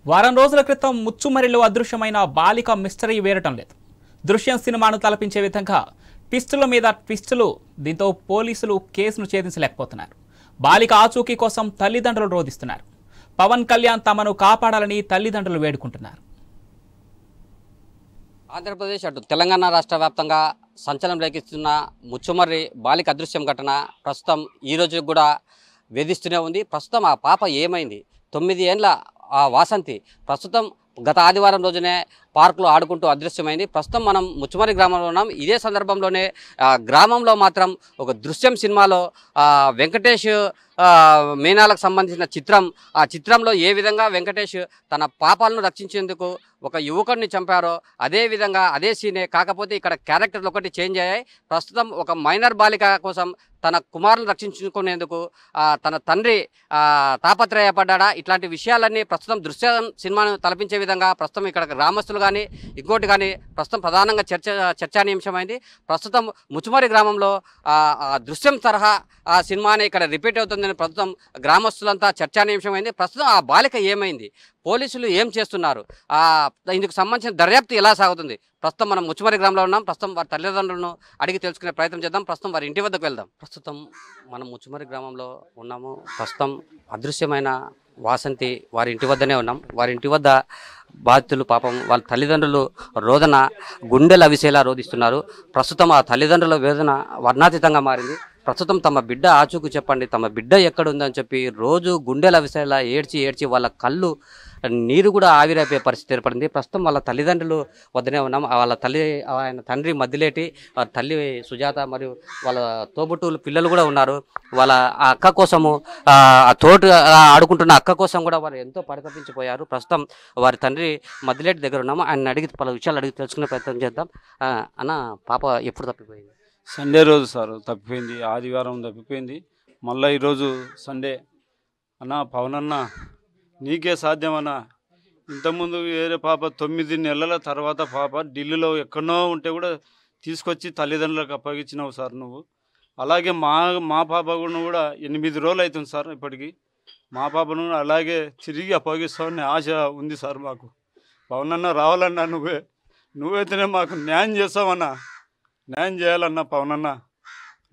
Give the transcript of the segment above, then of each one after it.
వారం రోజుల క్రితం ముచ్చుమరిలో అదృశ్యమైన బాలిక మిస్టరీ వేరటం లేదు. దృశ్యం సినిమాను తలపించే విధంగా ట్విస్టుల మీద ట్విస్టులు. దీంతో పోలీసులు కేసును ఛేదించలేకపోతున్నారు. బాలిక ఆచూకీ కోసం తల్లిదండ్రులు రోధిస్తున్నారు. పవన్ కళ్యాణ్ తమను కాపాడాలని తల్లిదండ్రులు వేడుకుంటున్నారు. ఆంధ్రప్రదేశ్ అటు తెలంగాణ రాష్ట్ర వ్యాప్తంగా సంచలనం రేకిస్తున్న ముచ్చుమర్రి బాలిక అదృశ్యం ఘటన ప్రస్తుతం ఈ రోజు కూడా వేధిస్తూనే ఉంది. ప్రస్తుతం ఆ పాప ఏమైంది? 9 ఏండ్ల ఆ వాసంతి ప్రస్తుతం గత ఆదివారం రోజునే పార్కులో ఆడుకుంటూ అదృశ్యమైంది. ప్రస్తుతం మనం ముచ్చుమర్రి గ్రామంలో ఉన్నాం. ఇదే సందర్భంలోనే గ్రామంలో మాత్రం ఒక దృశ్యం సినిమాలో వెంకటేష్ మీనాలకు సంబంధించిన చిత్రం, ఆ చిత్రంలో ఏ విధంగా వెంకటేష్ తన పాపాలను రక్షించేందుకు ఒక యువకుడిని చంపారో అదే విధంగా అదే సీనే, కాకపోతే ఇక్కడ క్యారెక్టర్లు ఒకటి చేంజ్ అయ్యాయి. ప్రస్తుతం ఒక మైనర్ బాలిక కోసం తన కుమారులను రక్షించుకునేందుకు తన తండ్రి తాపత్రయపడ్డా, ఇట్లాంటి విషయాలన్నీ ప్రస్తుతం దృశ్యం సినిమాను తలపించే విధంగా ప్రస్తుతం ఇక్కడ గ్రామస్తులు కానీ ఇంకోటి కానీ ప్రస్తుతం ప్రధానంగా చర్చానీయాంశమైంది. ప్రస్తుతం ముచ్చుమర్రి గ్రామంలో దృశ్యం తరహా ఆ సినిమానే ఇక్కడ రిపీట్ అవుతుందని ప్రస్తుతం గ్రామస్తులంతా చర్చానీయాంశమైంది. ప్రస్తుతం ఆ బాలిక ఏమైంది, పోలీసులు ఏం చేస్తున్నారు, ఇందుకు సంబంధించిన దర్యాప్తు ఎలా సాగుతుంది? ప్రస్తుతం మనం ముచ్చుమర్రి గ్రామంలో ఉన్నాం. ప్రస్తుతం వారి తల్లిదండ్రులను అడిగి తెలుసుకునే ప్రయత్నం చేద్దాం. ప్రస్తుతం వారి ఇంటి వద్దకు వెళ్దాం. ప్రస్తుతం మనం ముచ్చుమర్రి గ్రామంలో ఉన్నాము. ప్రస్తుతం అదృశ్యమైన వాసంతి వారి ఇంటి వద్దనే ఉన్నాం. వారి ఇంటి వద్ద బాధితులు పాపం వాళ్ళ తల్లిదండ్రులు రోదన గుండెలు అవిసేలా రోధిస్తున్నారు. ప్రస్తుతం ఆ తల్లిదండ్రుల వేదన వర్ణాతీతంగా మారింది. ప్రస్తుతం తమ బిడ్డ ఆచూకు చెప్పండి, తమ బిడ్డ ఎక్కడుందని చెప్పి రోజు గుండెల విషయాల ఏడ్చి వాళ్ళ కళ్ళు నీరు కూడా ఆవిరైపోయే పరిస్థితి ఏర్పడింది. ప్రస్తుతం వాళ్ళ తల్లిదండ్రులు వద్దనే ఉన్నాం. వాళ్ళ ఆయన తండ్రి మద్దిలేటి, తల్లి సుజాత మరియు వాళ్ళ తోబుట్టువులు పిల్లలు కూడా ఉన్నారు. వాళ్ళ ఆ అక్క కోసము తోట ఆడుకుంటున్న అక్క కోసం కూడా వారు ఎంతో పరితపించిపోయారు. ప్రస్తుతం వారి తండ్రి మద్దిలేటి దగ్గర ఉన్నాము. ఆయన అడిగి పలు విషయాలు అడిగి తెలుసుకునే ప్రయత్నం చేద్దాం. అన్న, పాప ఎప్పుడు తప్పిపోయింది? సండే రోజు సార్ తప్పిపోయింది. ఆదివారం తప్పిపోయింది. మళ్ళీ ఈరోజు సండే. అన్న పవన్ అన్న, నీకే సాధ్యమన్నా. ఇంతకుముందు వేరే పాప 9 నెలల తర్వాత పాప ఢిల్లీలో ఎక్కడో ఉంటే కూడా తీసుకొచ్చి తల్లిదండ్రులకు అప్పగించినావు సార్ నువ్వు. అలాగే మా పాప కూడా 8 రోజులు అవుతుంది సార్. ఇప్పటికీ మా పాపను అలాగే తిరిగి అప్పగిస్తావని ఆశ ఉంది సార్ మాకు. పవన్ అన్న, రావాలన్నా నువ్వైతేనే మాకు న్యాయం చేస్తావన్నా. న్యాయం చేయాలన్నా పవన్ అన్న,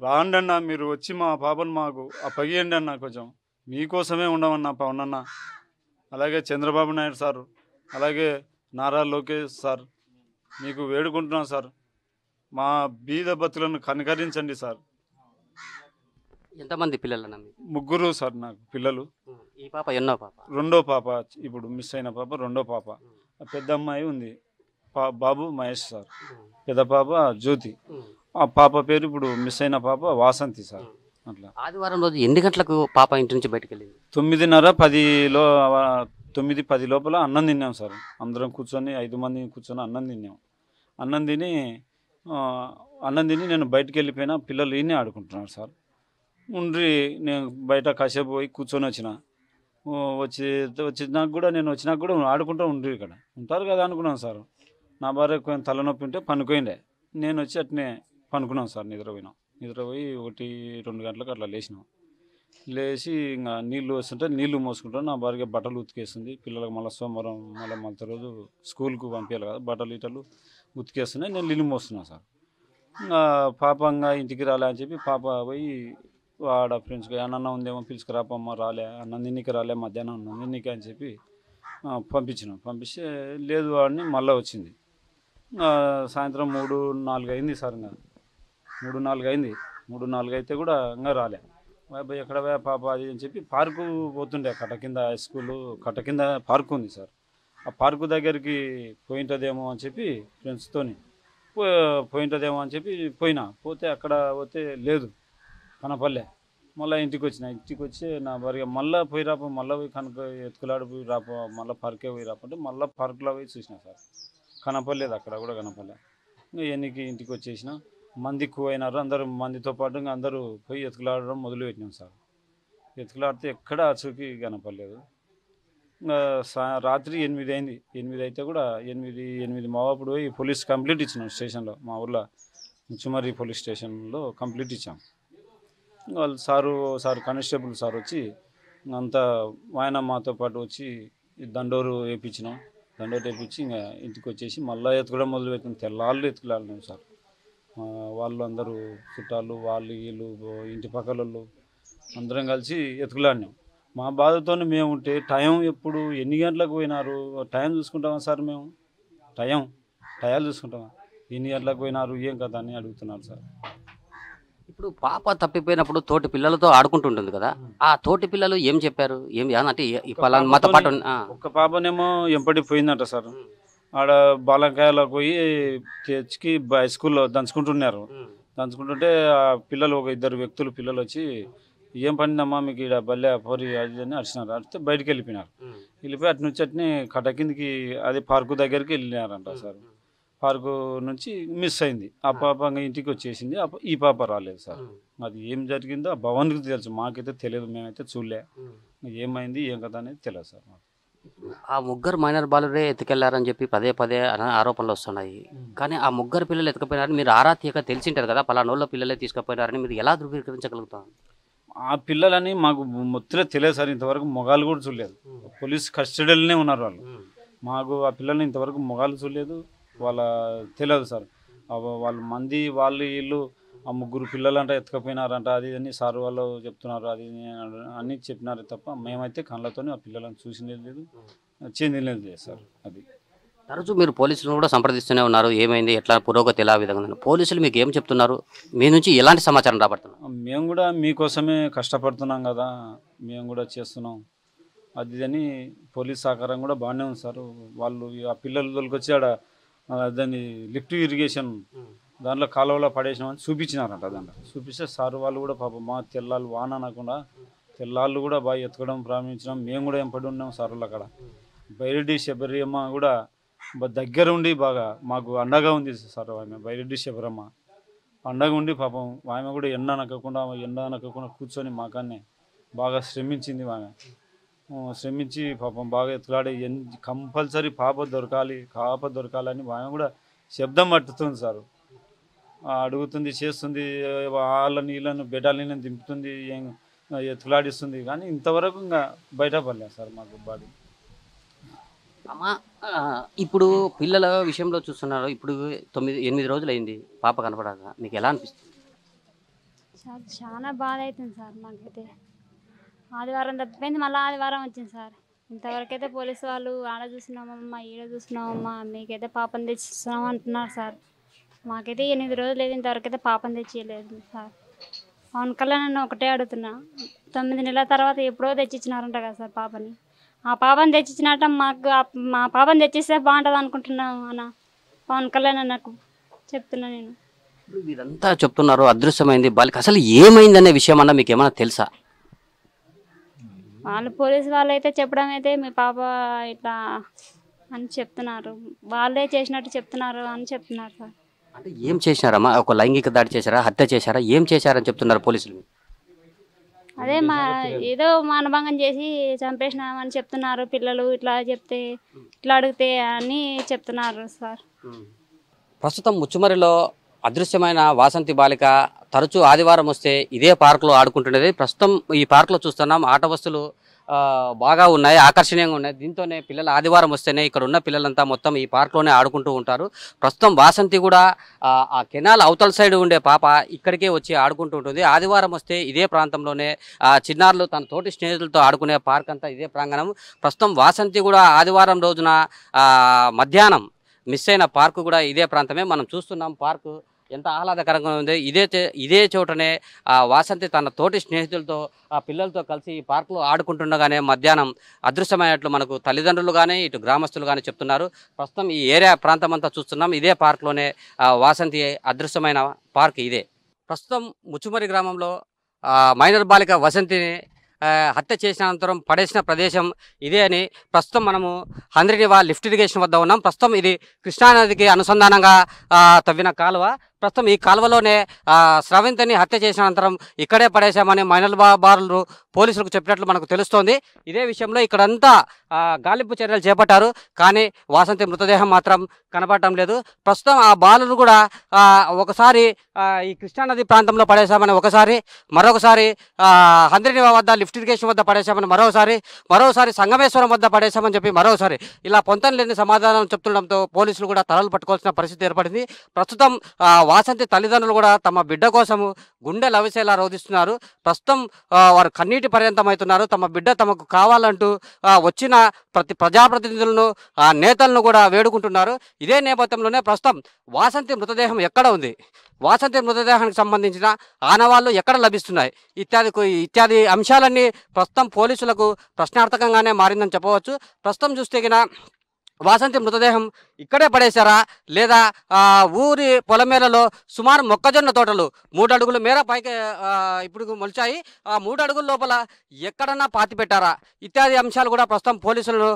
రాండి అన్న, మీరు వచ్చి మా పాపను మాకు అప్పగియండి అన్న. కొంచెం మీకోసమే ఉండమన్నా పవన్ అన్న. అలాగే చంద్రబాబు నాయుడు సార్, అలాగే నారా లోకేష్ సార్, మీకు వేడుకుంటున్నాం సార్, మా బీద బతులను కనికరించండి సార్. ఎంతమంది పిల్లలన్నా? 3 సార్ నాకు పిల్లలు. ఈ పాప ఎన్నో పాప? రెండో పాప. ఇప్పుడు మిస్ అయిన పాప రెండో పాప. పెద్ద అమ్మాయి ఉంది, బాబు మహేష్ సార్. పెద్ద పాప జ్యోతి. ఆ పాప పేరు ఇప్పుడు మిస్ అయిన పాప వాసంతి సార్. అట్లా ఆదివారం రోజు ఎన్ని గంటలకు పాప ఇంటి నుంచి బయటకు వెళ్ళింది? 9:30, 9:10 లోపల అన్నం తిన్నాం సార్. అందరం కూర్చొని 5 మంది కూర్చొని అన్నం తిన్నాం. అన్నం తిని నేను బయటకు వెళ్ళిపోయినా. పిల్లలు ఈయనే ఆడుకుంటున్నారు సార్. నేను బయట కాసేపు పోయి కూర్చొని వచ్చినాక కూడా నేను వచ్చినాక కూడా ఆడుకుంటూ ఇక్కడ ఉంటారు కదా అనుకున్నాను సార్. నా భార్య కొంచెం తలనొప్పి ఉంటే పనుకోయిండే. నేను వచ్చి అట్నే పనుకున్నాను సార్. నిద్రపోయి 1-2 గంటలకు అట్లా లేచి ఇంకా నీళ్ళు వస్తుంటే నీళ్లు మోసుకుంటాను. నా భార్య బట్టలు ఉతికేస్తుంది. పిల్లలకు మళ్ళీ సోమవారం మళ్ళీ రోజు స్కూల్కు పంపించాలి కదా, బట్టలు ఇటలు ఉతికేస్తున్నాయి. నేను నీళ్ళు మోస్తున్నాను సార్. ఇంకా పాప ఇంకా ఇంటికి రాలే అని చెప్పి పాప పోయి వాడ ఫ్రెండ్స్కి అన్న ఉందేమో పిలుచుకురాపమ్మ, రాలే అన్నం తిన్నికి రాలే, మధ్యాహ్నం అన్నం తిన్నికి అని చెప్పి పంపిస్తే లేదు వాడిని. మళ్ళీ వచ్చింది. సాయంత్రం 3-4 అయింది సార్. ఇంకా 3-4 అయింది. 3-4 అయితే కూడా ఇంకా రాలే. బాబాయ్ ఎక్కడ పాప అది అని చెప్పి పార్కు పోతుండే. కట్ట కింద హై స్కూలు కట్ట కింద పార్కు ఉంది సార్. ఆ పార్కు దగ్గరికి పోయింటుందేమో అని చెప్పి ఫ్రెండ్స్తోని పోయింటుందేమో అని చెప్పి పోతే అక్కడ పోతే లేదు, కనపల్లె. మళ్ళీ ఇంటికి వచ్చి నా భార్య మళ్ళీ పోయి రాపో, మళ్ళీ పోయి కనుక ఎత్తుకులాడి పోయి రాపో, మళ్ళీ పార్కే పోయి రాపంటే మళ్ళీ పార్కులో పోయి చూసినా సార్. కనపడలేదు, అక్కడ కూడా కనపడలే. ఇంకా ఇంటికి వచ్చేసిన. మంది ఎక్కువ అయినారు. అందరూ మందితో పాటు ఇంకా అందరూ పోయి ఎత్తుకులాడడం మొదలుపెట్టినాం సార్. ఎత్తుకులాడితే ఎక్కడ అచ్చుకి కనపడలేదు. రాత్రి 8 అయింది. 8 అయితే కూడా 8 మావప్పుడు పోయి పోలీస్ కంప్లీట్ ఇచ్చినాం స్టేషన్లో. మా ఊళ్ళో ముచ్చుమర్రి పోలీస్ స్టేషన్లో కంప్లీట్ ఇచ్చాం. వాళ్ళు సారు కానిస్టేబుల్ సార్ వచ్చి అంతా ఆయన మాతో పాటు వచ్చి దండోరు వేయించినాం. దండోరు వేయించి ఇంకా ఇంటికి వచ్చేసి మళ్ళీ ఎత్తుకోవడం మొదలుపెట్టినాం. తెల్లాళ్ళు ఎత్తుకులాడినాం సార్. వాళ్ళు అందరూ చుట్టాలు, వాళ్ళు వీళ్ళు, ఇంటి పక్కల వాళ్ళు అందరం కలిసి ఎత్తుకులాడినాం. మా బాధతో మేము ఉంటే టైం ఎప్పుడు ఎన్ని గంటలకు పోయినారు టైం చూసుకుంటామా సార్? మేము టయాలు చూసుకుంటామా? ఎన్ని గంటలకు పోయినారు ఏం కదా అని అడుగుతున్నారు సార్. ఇప్పుడు పాప తప్పిపోయినప్పుడు తోటి పిల్లలతో ఆడుకుంటుంటుంది కదా, ఆ తోటి పిల్లలు ఏం చెప్పారు? అంటే మాతో పాటు ఒక్క పాపనేమో ఎంపటి పోయిందంట సార్. ఆడ బాలంకాయలకు పోయి తెచ్చి హై స్కూల్లో దంచుకుంటున్నారు. దంచుకుంటుంటే ఆ పిల్లలు ఒక ఇద్దరు వ్యక్తులు పిల్లలు వచ్చి ఏం పడిందమ్మా మీకు ఇక్కడ బల్లె పోరి అది అని అరిచినారు. అడితే బయటికి వెళ్ళిపోయినారు. వెళ్ళిపోయి అటు నుంచి అట్నే కట్ట కిందికి అదే పార్కు దగ్గరికి వెళ్ళినారంట సార్. పార్కు నుంచి మిస్ అయింది. ఆ పాప ఇంటికి వచ్చేసింది. ఈ పాప రాలేదు సార్. అది ఏం జరిగిందో ఆ భవన్కి తెలుసు, మాకైతే తెలియదు. మేమైతే చూడలే. ఏమైంది ఏం కదా అనేది తెలియదు సార్ మాకు. ఆ ముగ్గురు మైనర్ బాలురే ఎత్తుకెళ్లారని చెప్పి పదే పదే ఆరోపణలు వస్తున్నాయి. కానీ ఆ ముగ్గురు పిల్లలు ఎత్తుకుపోయినారని మీరు ఆరా తీయక తెలిసింటారు కదా, పలానోళ్ళ పిల్లలే తీసుకుపోయినారని మీరు ఎలా ధృవీకరించగలుగుతారు? ఆ పిల్లలని మాకు మొత్తలే తెలియదు సార్. ఇంతవరకు మొగాలు కూడా చూడలేదు. పోలీస్ కస్టడీలోనే ఉన్నారు వాళ్ళు. మాకు ఆ పిల్లల్ని ఇంతవరకు మొగాలు చూడలేదు. వాళ్ళ తెలియదు సార్. వాళ్ళ మంది వాళ్ళు వీళ్ళు ఆ ముగ్గురు పిల్లలంట ఎత్తుకపోయినారంట అది అని సార్ వాళ్ళు చెప్తున్నారు. అది అన్నీ చెప్పినారు తప్ప మేమైతే కళ్ళతో ఆ పిల్లలను చూసినది లేదు, చెందినది లేదు సార్. అది తరచూ మీరు పోలీసులను కూడా సంప్రదిస్తూనే ఉన్నారు. ఏమైంది, ఎట్లా పురోగతి ఎలా విధంగా పోలీసులు మీకు ఏం చెప్తున్నారు? మీ నుంచి ఎలాంటి సమాచారం రాబడుతున్నారు? మేము కూడా మీకోసమే కష్టపడుతున్నాం కదా, మేము కూడా చేస్తున్నాం అది అని పోలీస్ సహకారం కూడా బాగానే ఉంది సార్. వాళ్ళు ఆ పిల్లలు తోలుకొచ్చి ఆడ దాన్ని లిఫ్ట్ ఇరిగేషన్ దాంట్లో కాలువలో పడేసినామని చూపించినారంట. దాంట్లో చూపిస్తే సార్ వాళ్ళు కూడా పాపం మా తెల్లాళ్ళు వాన అనకుండా తెల్లాళ్ళు కూడా బాగా ఎత్తుకోవడం ప్రారంభించినాం. మేము కూడా ఏం పడి ఉన్నాం సార్ వాళ్ళు. అక్కడ బైరెడ్డి శబరియమ్మ కూడా దగ్గర ఉండి బాగా మాకు అండగా ఉంది సార్. ఆమె బైరెడ్డి శబరమ్మ అండగా ఉండి పాపం ఆమె కూడా ఎండ అనకుండా కూర్చొని మాకాన్నే బాగా శ్రమించింది. ఆమె శ్రమించి పాపం బాగా ఎత్తులాడి కంపల్సరీ పాప దొరకాలని ఆమె కూడా శబ్దం పట్టుతుంది సార్. అడుగుతుంది, చేస్తుంది, వాళ్ళని వీళ్ళని బెటాలని దింపుతుంది, ఎత్తులాడిస్తుంది. కానీ ఇంతవరకు ఇంకా బయటపడలేదు సార్ మాకు బాడీ. అమ్మా, ఇప్పుడు పిల్లల విషయంలో చూస్తున్నారు. ఇప్పుడు 9-8 రోజులు అయింది పాప కనపడాక, మీకు ఎలా అనిపిస్తుంది? సార్ చాలా బాధ అవుతుంది సార్. నాకైతే ఆదివారం తప్పిపోయింది, మళ్ళీ ఆదివారం వచ్చింది సార్. ఇంతవరకు అయితే పోలీసు వాళ్ళు ఆడ చూసినామమ్మా ఈడ చూసినామమ్మా మీకైతే పాపం తెచ్చిస్తున్నాం అంటున్నారు సార్. మాకైతే 8 రోజులు లేదు, ఇంతవరకు అయితే పాపం తెచ్చియలేదు సార్. పవన్ కళ్యాణ్ నన్ను ఒకటే అడుగుతున్నా, 9 నెలల తర్వాత ఎప్పుడో తెచ్చిచ్చినారంట కదా సార్ పాపని. ఆ పాపని తెచ్చిచ్చినట్ట మాకు మా పాపని తెచ్చిస్తే బాగుంటుంది అనుకుంటున్నాం అన్న పవన్ కళ్యాణ్ నాకు చెప్తున్నా. నేను మీరంతా చెప్తున్నారు అదృశ్యమైంది బాలిక, అసలు ఏమైంది అనే విషయం అన్న మీకు ఏమైనా తెలుసా? వాళ్ళు పోలీసు వాళ్ళు అయితే చెప్పడం అయితే మీ పాప ఇట్లా అని చెప్తున్నారు, వాళ్ళే చేసినట్టు చెప్తున్నారు అని చెప్తున్నారు సార్. అంటే ఏం చేశారమ్మా? ఒక లైంగిక దాడి చేశారా, హత్య చేశారా, ఏం చేశారని చెప్తున్నారు పోలీసులు? అదే ఏదో మానభంగం చేసి చంపేసినామని చెప్తున్నారు పిల్లలు. ఇట్లా చెప్తే ఇట్లా అడిగితే అని చెప్తున్నారు సార్. ప్రస్తుతం ముచ్చుమరిలో అదృశ్యమైన వాసంతి బాలిక తరచూ ఆదివారం వస్తే ఇదే పార్కులో ఆడుకుంటున్నది. ప్రస్తుతం ఈ పార్కులో చూస్తున్నాం ఆట వస్తువులు బాగా ఉన్నాయి, ఆకర్షణీయంగా ఉన్నాయి. దీంతోనే పిల్లలు ఆదివారం వస్తేనే ఇక్కడ ఉన్న పిల్లలంతా మొత్తం ఈ పార్క్లోనే ఆడుకుంటూ ఉంటారు. ప్రస్తుతం వాసంతి కూడా ఆ కెనాల్ అవతల సైడ్ ఉండే పాప ఇక్కడికే వచ్చి ఆడుకుంటూ ఉంటుంది. ఆదివారం వస్తే ఇదే ప్రాంతంలోనే చిన్నారులు తన తోటి స్నేహితులతో ఆడుకునే పార్క్ అంతా ఇదే ప్రాంగణం. ప్రస్తుతం వాసంతి కూడా ఆదివారం రోజున మధ్యాహ్నం మిస్ అయిన పార్కు కూడా ఇదే ప్రాంతమే. మనం చూస్తున్నాం పార్కు ఎంత ఆహ్లాదకరంగా ఉంది. ఇదే చోటనే వాసంతి తన తోటి స్నేహితులతో ఆ పిల్లలతో కలిసి ఈ పార్కులో ఆడుకుంటుండగానే మధ్యాహ్నం అదృశ్యమైనట్లు మనకు తల్లిదండ్రులు కానీ ఇటు గ్రామస్తులు కానీ చెప్తున్నారు. ప్రస్తుతం ఈ ఏరియా ప్రాంతం అంతా చూస్తున్నాం. ఇదే పార్కులోనే వాసంతి అదృశ్యమైన పార్క్ ఇదే. ప్రస్తుతం ముచ్చుమరి గ్రామంలో మైనర్ బాలిక వసంతిని హత్య చేసిన అనంతరం పడేసిన ప్రదేశం ఇదే అని ప్రస్తుతం మనము హంద్రినివా లిఫ్ట్ ఇరిగేషన్ వద్ద ఉన్నాం. ప్రస్తుతం ఇది కృష్ణానదికి అనుసంధానంగా తవ్విన కాలువ. ప్రస్తుతం ఈ కాలువలోనే స్రవంతిని హత్య చేసిన అనంతరం ఇక్కడే పడేశామని మైనర్ బాలురు పోలీసులకు చెప్పినట్లు మనకు తెలుస్తోంది. ఇదే విషయంలో ఇక్కడంతా గాలింపు చర్యలు చేపట్టారు, కానీ వాసంతి మృతదేహం మాత్రం కనపడటం లేదు. ప్రస్తుతం ఆ బాలురు కూడా ఒకసారి ఈ కృష్ణానది ప్రాంతంలో పడేశామని మరొకసారి హంద్రిని వద్ద లిఫ్ట్ ఇరిగేషన్ వద్ద పడేశామని మరోసారి సంగమేశ్వరం వద్ద పడేశామని చెప్పి మరోసారి ఇలా పొంతన లేని సమాధానం చెప్తుండడంతో పోలీసులు కూడా తలలు పట్టుకోవాల్సిన పరిస్థితి ఏర్పడింది. ప్రస్తుతం వాసంతి తల్లిదండ్రులు కూడా తమ బిడ్డ కోసము గుండె లవిసేలా రోధిస్తున్నారు. ప్రస్తుతం వారు కన్నీటి పర్యంతమవుతున్నారు. తమ బిడ్డ తమకు కావాలంటూ వచ్చిన ప్రజాప్రతినిధులను నేతలను కూడా వేడుకుంటున్నారు. ఇదే నేపథ్యంలోనే ప్రస్తుతం వాసంతి మృతదేహం ఎక్కడ ఉంది, వాసంతి మృతదేహానికి సంబంధించిన ఆనవాళ్లు ఎక్కడ లభిస్తున్నాయి ఇత్యాది అంశాలన్నీ ప్రస్తుతం పోలీసులకు ప్రశ్నార్థకంగానే మారిందని చెప్పవచ్చు. ప్రస్తుతం చూస్తే వాసంతి మృతదేహం ఇక్కడే పడేశారా లేదా ఊరి పొలమేరలో సుమారు మొక్కజొన్న తోటలు 3 అడుగుల మేర పైకి ఇప్పుడు మొలిచాయి, ఆ 3 అడుగుల లోపల ఎక్కడన్నా పాతి పెట్టారా ఇత్యాది అంశాలు కూడా ప్రస్తుతం పోలీసులు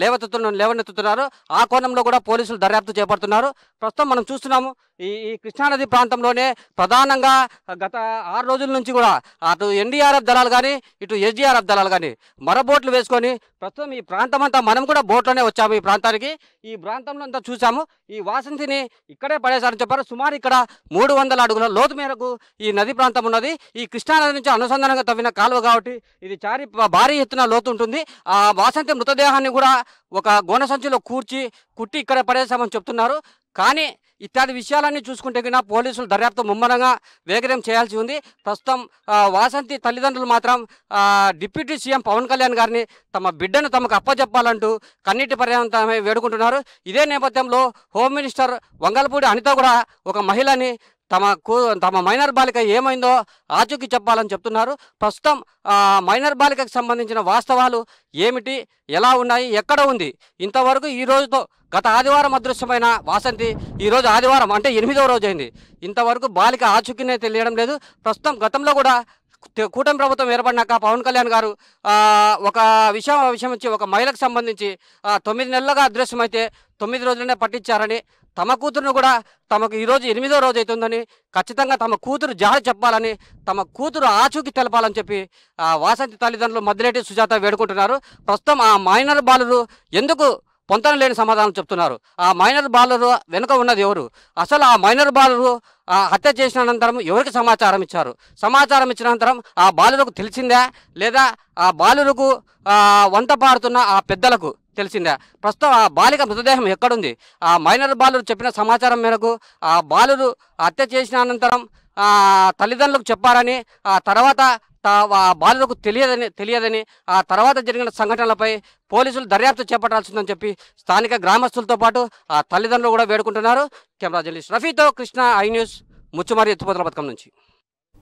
లేవనెత్తుతున్నారు. ఆ కోణంలో కూడా పోలీసులు దర్యాప్తు చేపడుతున్నారు. ప్రస్తుతం మనం చూస్తున్నాము ఈ కృష్ణానది ప్రాంతంలోనే ప్రధానంగా గత 6 రోజుల నుంచి కూడా అటు ఎన్డీఆర్ఎఫ్ దళాలు కానీ ఇటు ఎస్డీఆర్ఎఫ్ దళాలు కానీ మరబోట్లు వేసుకొని ప్రస్తుతం ఈ ప్రాంతం అంతా మనం కూడా బోట్లోనే వచ్చాము. ఈ ప్రాంతానికి ఈ ప్రాంతంలో అంతా చూసాము. ఈ వాసంతిని ఇక్కడే పడేశారని చెప్పారు. సుమారు ఇక్కడ 300 అడుగుల లోతు మేరకు ఈ నది ప్రాంతం ఉన్నది. ఈ కృష్ణానది నుంచి అనుసంధానంగా తవ్విన కాలువ కాబట్టి ఇది భారీ ఎత్తున లోతు ఉంటుంది. ఆ వాసంతి మృతదేహాన్ని కూడా ఒక గోనె సంచిలో కుట్టి ఇక్కడ పడేశామని చెప్తున్నారు. కానీ ఇత్యాది విషయాలన్నీ చూసుకుంటే పోలీసులు దర్యాప్తు ముమ్మరంగా వేగం చేయాల్సి ఉంది. ప్రస్తుతం వాసంతి తల్లిదండ్రులు మాత్రం డిప్యూటీ సీఎం పవన్ కళ్యాణ్ గారిని తమ బిడ్డను తమకు అప్పచెప్పాలంటూ కన్నీటి పర్యంతమై వేడుకుంటున్నారు. ఇదే నేపథ్యంలో హోమ్ మినిస్టర్ వంగలపూడి అనిత కూడా ఒక మహిళని తమ మైనర్ బాలిక ఏమైందో ఆచూకీ చెప్పాలని చెప్తున్నారు. ప్రస్తుతం మైనర్ బాలికకు సంబంధించిన వాస్తవాలు ఏమిటి, ఎలా ఉన్నాయి, ఎక్కడ ఉంది, ఇంతవరకు ఈ రోజుతో గత ఆదివారం అదృశ్యమైన వాసంతి ఈరోజు ఆదివారం అంటే 8వ రోజు అయింది. ఇంతవరకు బాలిక ఆచూకీనే తెలియడం లేదు. ప్రస్తుతం గతంలో కూడా కూటమి ప్రభుత్వం ఏర్పడినాక పవన్ కళ్యాణ్ గారు ఒక విషయం వచ్చి ఒక మహిళకు సంబంధించి 9 నెలలుగా అదృశ్యమైతే 9 రోజులనే పట్టించారని, తమ కూతురును కూడా తమకు ఈరోజు 8వ రోజు అవుతుందని, ఖచ్చితంగా తమ కూతురు జాడ చెప్పాలని, తమ కూతురు ఆచూకీ తెలపాలని చెప్పి వాసంతి తల్లిదండ్రులు మద్దిలేటి సుజాత వేడుకుంటున్నారు. ప్రస్తుతం ఆ మైనర్ బాలురు ఎందుకు పొంతన లేని సమాధానం చెప్తున్నారు. ఆ మైనర్ బాలురు వెనుక ఉన్నది ఎవరు, అసలు ఆ మైనర్ బాలురు హత్య చేసిన అనంతరం ఎవరికి సమాచారం ఇచ్చారు, సమాచారం ఇచ్చిన అనంతరం ఆ బాలురకు తెలిసిందా లేదా ఆ బాలురకు వంట పాడుతున్న ఆ పెద్దలకు తెలిసిందా, ప్రస్తుతం ఆ బాలిక మృతదేహం ఎక్కడుంది, ఆ మైనర్ బాలురు చెప్పిన సమాచారం మేరకు ఆ బాలురు హత్య చేసిన అనంతరం తల్లిదండ్రులకు చెప్పారని, ఆ తర్వాత బాలులకు తెలియదని ఆ తర్వాత జరిగిన సంఘటనలపై పోలీసులు దర్యాప్తు చేపట్టాల్సిందని చెప్పి స్థానిక గ్రామస్తులతో పాటు ఆ తల్లిదండ్రులు కూడా వేడుకుంటున్నారు. కెమెరా జర్నలిస్ట్ రఫీతో కృష్ణ, ఐ న్యూస్, ముచ్చుమర్రి ఎత్తిపోతల పథకం నుంచి.